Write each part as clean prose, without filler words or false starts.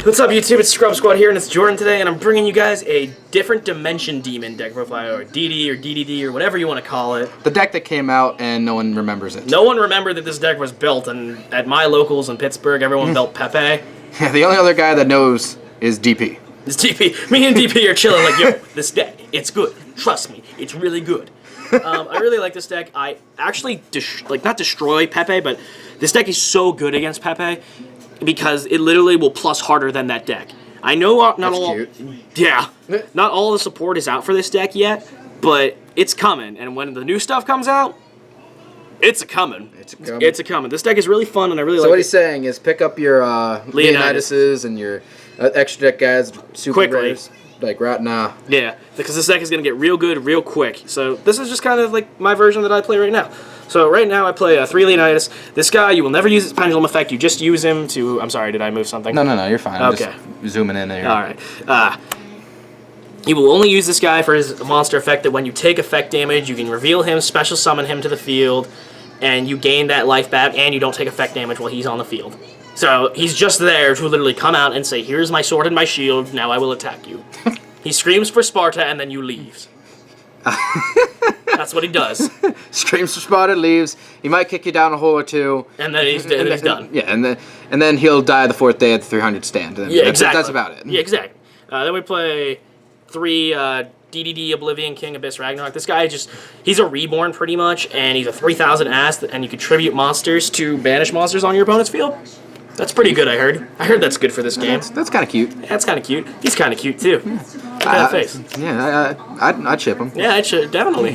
What's up, YouTube? It's Scrub Squad here, and it's Jordan today, and I'm bringing you guys a different Dimension Demon deck profile, or DD, or DDD, or whatever you want to call it. The deck that came out, and no one remembers it. No one remembered that this deck was built, and at my locals in Pittsburgh, everyone built Pepe. Yeah, the only other guy that knows is DP. It's DP. Me and DP are chilling like, yo, this deck, it's good. Trust me, it's really good. I really like this deck. I actually, not destroy Pepe, but this deck is so good against Pepe because it literally will plus harder than that deck. I know not all. Cute. Yeah, not all the support is out for this deck yet, but it's coming. And when the new stuff comes out, it's a coming. It's a coming. This deck is really fun, and I really like it. So what he's saying is pick up your Leonidas and your extra deck guys, super quickly. rares, like right now. Yeah, because this deck is going to get real good real quick. So this is just kind of like my version that I play right now. So right now I play 3 Leonidas. This guy, you will never use his pendulum effect. You just use him to... I'm sorry, did I move something? No, you're fine. I'm Okay. just zooming in there. All right. You will only use this guy for his monster effect that when you take effect damage, you can reveal him, special summon him to the field, and you gain that life back, and you don't take effect damage while he's on the field. So he's just there to literally come out and say, here's my sword and my shield, now I will attack you. He screams for Sparta, and then you leave. That's what he does. Screams for Sparta, leaves. He might kick you down a hole or two. And then he's done. Yeah, and then he'll die the 4th day at the 300 stand. Yeah, exactly. That's about it. Yeah, exactly. Then we play 3 DDD Oblivion King Abyss Ragnarok. This guy he's a reborn pretty much, and he's a 3,000 ass, and you contribute monsters to banish monsters on your opponent's field. That's pretty good, I heard. I heard that's good for this game. That's kind of cute. That's kind of cute. He's kind of cute, too. Look at that face. Yeah, I'd ship him. Yeah, I should, definitely.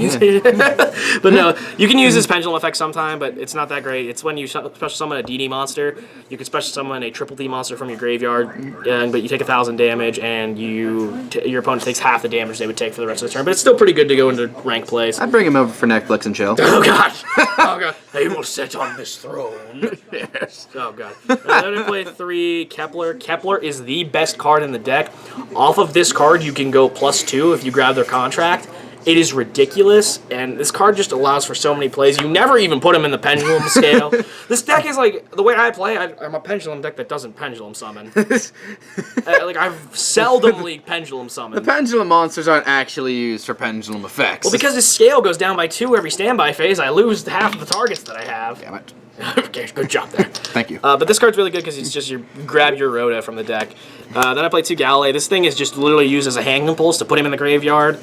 But no, you can use this pendulum effect sometime, but it's not that great. It's when you special summon a DD monster. You can special summon a triple D monster from your graveyard, but you take 1,000 damage, and your opponent takes half the damage they would take for the rest of the turn. But it's still pretty good to go into rank plays. I'd bring him over for Netflix and chill. Oh, God. Oh, God. They will sit on this throne. Yes. Oh, God. Then I play 3 Kepler. Kepler is the best card in the deck. Off of this card, you can go +2 if you grab their contract. It is ridiculous, and this card just allows for so many plays. You never even put him in the pendulum scale. This deck is like, the way I play, I'm a pendulum deck that doesn't pendulum summon. I've seldomly pendulum summoned. The pendulum monsters aren't actually used for pendulum effects. Well, because his scale goes down by 2 every standby phase, I lose half of the targets that I have. Damn it. Okay, good job there. Thank you. But this card's really good because it's just you grab your Rhoda from the deck. Then I play 2 Galley. This thing is just literally used as a hang impulse to put him in the graveyard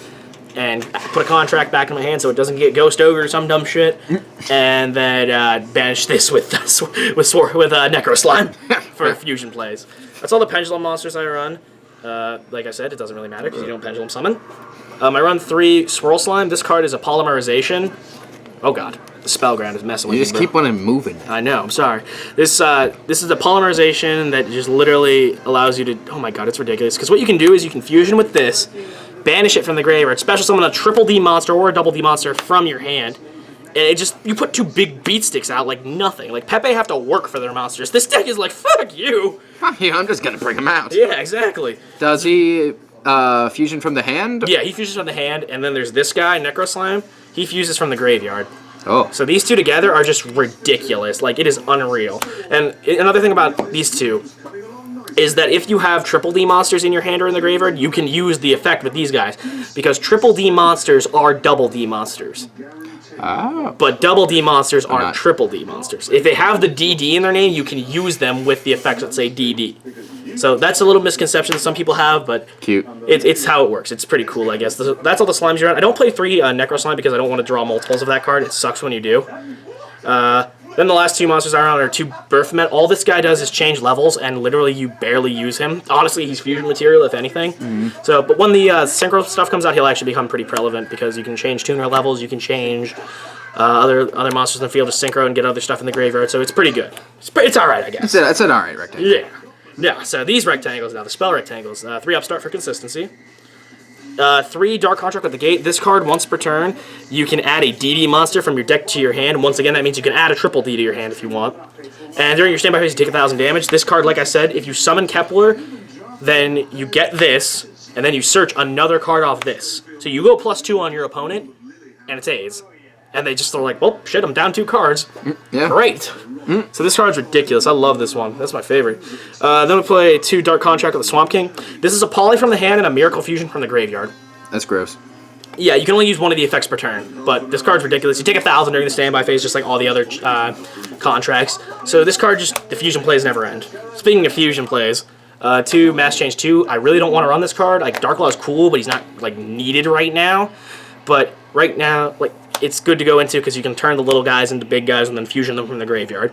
and put a contract back in my hand so it doesn't get Ghost Ogre or some dumb shit. And then banish this with Necro Slime for fusion plays. That's all the pendulum monsters I run. Like I said, it doesn't really matter because you don't pendulum summon. I run 3 Swirl Slime. This card is a polymerization. Oh, God. The Spellground is messing with me. You just keep on moving. I know, I'm sorry. This is a polymerization that just literally allows you to... Oh my god, it's ridiculous. Because what you can do is you can fusion with this, banish it from the graveyard, special summon a triple D monster or a double D monster from your hand, and you put 2 big beat sticks out like nothing. Like, Pepe have to work for their monsters. This deck is like, fuck you! Yeah, I'm just gonna bring him out. Yeah, exactly. Does he fusion from the hand? Yeah, he fuses from the hand, and then there's this guy, Necro Slime. He fuses from the graveyard. Oh. So these 2 together are just ridiculous. Like, it is unreal. And another thing about these 2 is that if you have triple D monsters in your hand or in the graveyard, you can use the effect with these guys. Because triple D monsters are double D monsters. Oh. But double D monsters aren't triple D monsters. If they have the DD in their name, you can use them with the effects that say DD. So that's a little misconception that some people have, but cute. It's how it works. It's pretty cool, I guess. That's all the slimes you run. I don't play 3 Necro Slime because I don't want to draw multiples of that card. It sucks when you do. Then the last 2 monsters I run are 2 Birthmet. All this guy does is change levels, and literally you barely use him. Honestly, he's fusion material, if anything. So, but when the Synchro stuff comes out, he'll actually become pretty prevalent because you can change tuner levels, you can change other monsters in the field to Synchro and get other stuff in the graveyard, so it's pretty good. It's alright, I guess. It's an alright rectangle. Yeah. Yeah, so these rectangles now, the spell rectangles. 3 Upstart for consistency. 3 Dark Contract with the Gate. This card, once per turn, you can add a DD monster from your deck to your hand. Once again, that means you can add a triple D to your hand if you want. And during your standby phase, you take 1,000 damage. This card, like I said, if you summon Kepler, then you get this, and then you search another card off this. So you go +2 on your opponent, and it's A's. and they just are like, well, shit, I'm down 2 cards. Yeah. Great. So this card's ridiculous. I love this one. That's my favorite. Then we play 2 Dark Contract with the Swamp King. This is a Poly from the hand and a Miracle Fusion from the graveyard. That's gross. Yeah, you can only use one of the effects per turn, but this card's ridiculous. You take 1,000 during the standby phase, just like all the other contracts. So this card, just the fusion plays never end. Speaking of fusion plays, 2 Mass Change 2. I really don't want to run this card. Like Dark Law is cool, but he's not like needed right now. But right now, like it's good to go into because you can turn the little guys into big guys and then fusion them from the graveyard.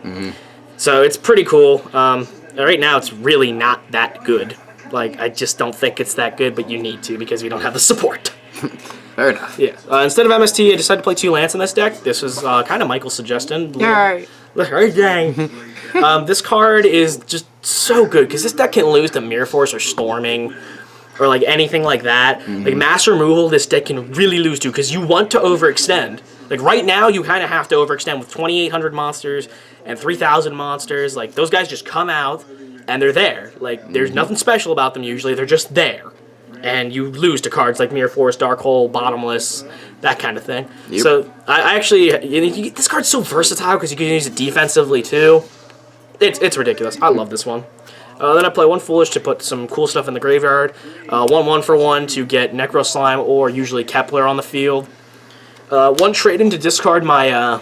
So it's pretty cool. Right now, it's really not that good. Like I just don't think it's that good, but you need to because we don't have the support. Fair enough. Yeah. Instead of MST, I decided to play 2 Lance in this deck. This was kind of Michael's suggestion. Alright. Dang. This card is just so good because this deck can lose to Mirror Force or Storming or like anything like that. Like Mass Removal, this deck can really lose to because you want to overextend. Like right now, you kind of have to overextend with 2,800 monsters and 3,000 monsters. Like those guys just come out and they're there. Like there's nothing special about them usually. They're just there. And you lose to cards like Mirror Force, Dark Hole, Bottomless, that kind of thing. Yep. So I actually, this card's so versatile because you can use it defensively too. It's ridiculous. I love this one. Then I play 1 Foolish to put some cool stuff in the graveyard. 1 for 1 to get Necro Slime or usually Kepler on the field. 1 trade in to discard my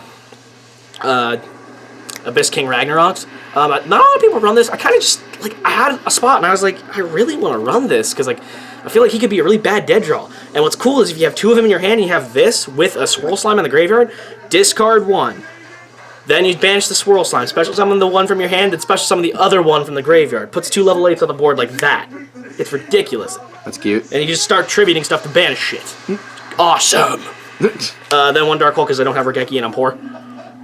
Abyss King Ragnaroks. Not a lot of people run this. I kind of just, like, I had a spot and I was like, I really want to run this because, like, I feel like he could be a really bad dead draw. And what's cool is if you have 2 of them in your hand and you have this with a Swirl Slime in the graveyard, discard 1. Then you banish the Swirl Slime, special summon the 1 from your hand, and special summon the other 1 from the graveyard. Puts 2 level 8s on the board like that. It's ridiculous. That's cute. And you just start tributing stuff to banish shit. Awesome. Then 1 Dark Hole because I don't have Regeki and I'm poor.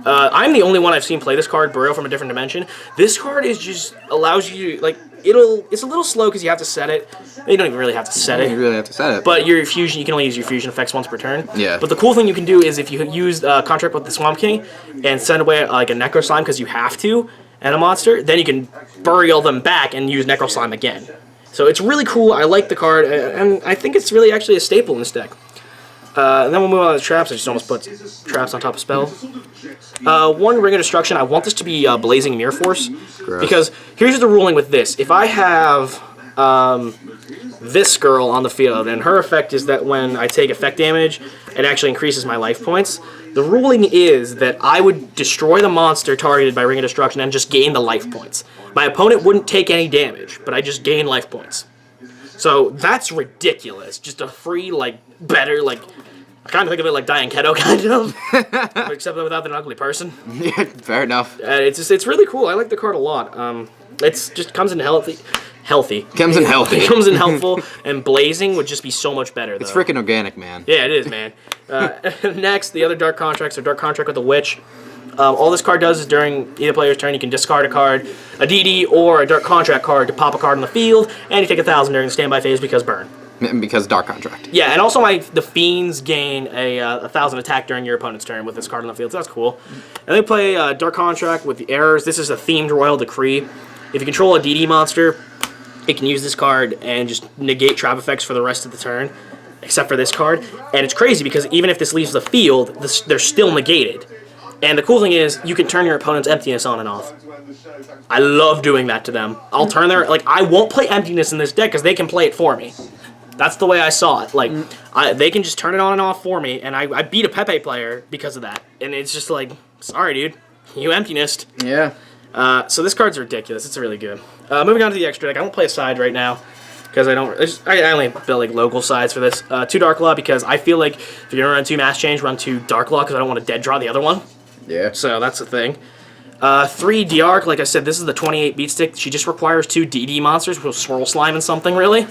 I'm the only one I've seen play this card, Burial from a Different Dimension. This card is just allows you to, like, it's a little slow because you have to set it. You don't even really have to set it. You really have to set it. But your fusion, you can only use your fusion effects once per turn. Yeah. But the cool thing you can do is if you use Contract with the Swamp King and send away like a Necro Slime because you have to, and a monster, then you can burial them back and use Necro Slime again. So it's really cool. I like the card, and I think it's really actually a staple in this deck. And then we'll move on to the traps. I just almost put traps on top of spells. 1 Ring of Destruction. I want this to be Blazing Mirror Force. Gross. Because here's the ruling with this. If I have this girl on the field, and her effect is that when I take effect damage, it actually increases my life points. The ruling is that I would destroy the monster targeted by Ring of Destruction and just gain the life points. My opponent wouldn't take any damage, but I just gain life points. So that's ridiculous. Just a free, like, better, like, I kind of think of it like Diane Keto, kind of. Except without an ugly person. Yeah, fair enough. It's really cool. I like the card a lot. It's just comes in healthy. Comes in healthy. It comes in helpful, and Blazing would just be so much better, though. It's freaking organic, man. Yeah, it is, man. Next, the other Dark Contracts are Dark Contract with the Witch. All this card does is during either player's turn, you can discard a card, a DD, or a Dark Contract card to pop a card on the field, and you take 1,000 during the standby phase because burn. Because Dark Contract. Yeah, and also the Fiends gain a 1,000 attack during your opponent's turn with this card on the field, so that's cool. And they play Dark Contract with the Errors. This is a themed Royal Decree. If you control a DD monster, it can use this card and just negate trap effects for the rest of the turn, except for this card. And it's crazy because even if this leaves the field, they're still negated. And the cool thing is, you can turn your opponent's emptiness on and off. I love doing that to them. I'll turn I won't play emptiness in this deck because they can play it for me. That's the way I saw it. Like, they can just turn it on and off for me, and I beat a Pepe player because of that. And it's just like, sorry, dude, you emptinessed. Yeah. So this card's ridiculous. It's really good. Moving on to the extra deck. I won't play a side right now because I only build like local sides for this. 2 Dark Law because I feel like if you're gonna run 2 Mass Change, run 2 Dark Law because I don't want to dead draw the other one. Yeah. So that's the thing. 3 Diarc, like I said, this is the 28 beat stick. She just requires 2 DD monsters with Swirl Slime and something, really.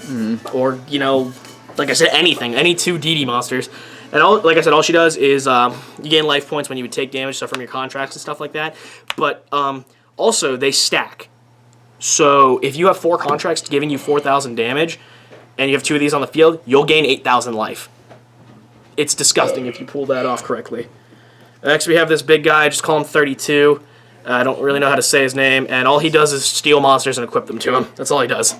Or, you know, like I said, anything. Any 2 DD monsters. And like I said, all she does is you gain life points when you would take damage, stuff from your contracts and stuff like that. But also, they stack. So if you have 4 contracts giving you 4,000 damage, and you have 2 of these on the field, you'll gain 8,000 life. It's disgusting if you pull that off correctly. Next, we have this big guy. Just call him 32. I don't really know how to say his name, and all he does is steal monsters and equip them to him. That's all he does.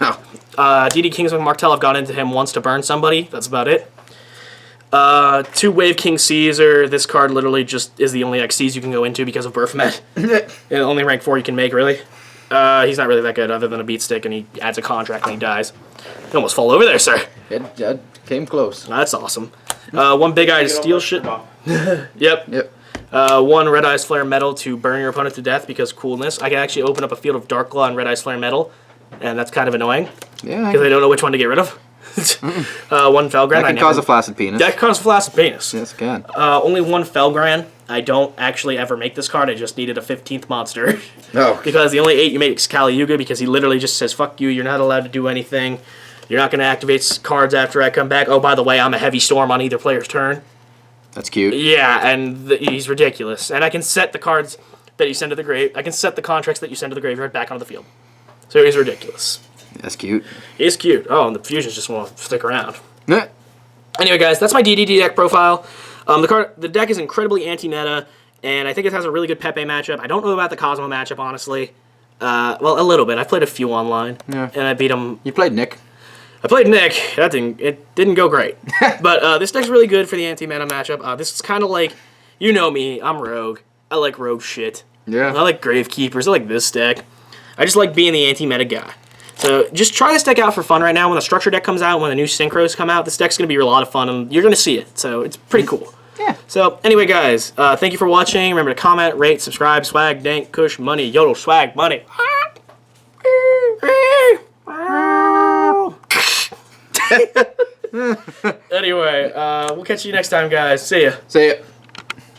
Oh. DD Kingsman Martel, I've gone into him once to burn somebody. That's about it. 2 Wave King Caesar. This card literally just is the only XCs you can go into because of Berthmet. Only rank 4 you can make, really. He's not really that good other than a beat stick, and he adds a contract and he dies. You almost fall over there, sir. It came close. That's awesome. 1 Big Eye to steal shit. Yep. Yep. 1 Red Eyes Flare Metal to burn your opponent to death because coolness. I can actually open up a field of Dark Claw and Red Eyes Flare Metal, and that's kind of annoying. Yeah. Because I don't know which one to get rid of. 1 Felgran. That can cause a flaccid penis. That can cause a flaccid penis. Yes, it can. Only 1 Felgran. I don't actually ever make this card. I just needed a 15th monster. No. Because the only 8 you make is Kali Yuga because he literally just says, fuck you, you're not allowed to do anything. You're not going to activate cards after I come back. Oh, by the way, I'm a Heavy Storm on either player's turn. That's cute. Yeah, and he's ridiculous. And I can set the cards that you send to the grave. I can set the contracts that you send to the graveyard back onto the field. So he's ridiculous. That's cute. He's cute. Oh, and the fusions just won't stick around. Nah. Anyway, guys, that's my DDD deck profile. The deck is incredibly anti-meta, and I think it has a really good Pepe matchup. I don't know about the Cosmo matchup, honestly. Well, a little bit. I've played a few online, and I beat him. You played Nick. I played Nick. It didn't go great. But this deck's really good for the anti-meta matchup. This is kind of like, you know me, I'm Rogue. I like Rogue shit. Yeah. I like Gravekeepers. I like this deck. I just like being the anti-meta guy. So just try this deck out for fun right now. When the structure deck comes out, when the new synchros come out, this deck's going to be a lot of fun, and you're going to see it. So it's pretty cool. Yeah. So anyway, guys, thank you for watching. Remember to comment, rate, subscribe, swag, dank, kush, money, yodel, swag, money. Anyway, we'll catch you next time, guys. See ya. See ya.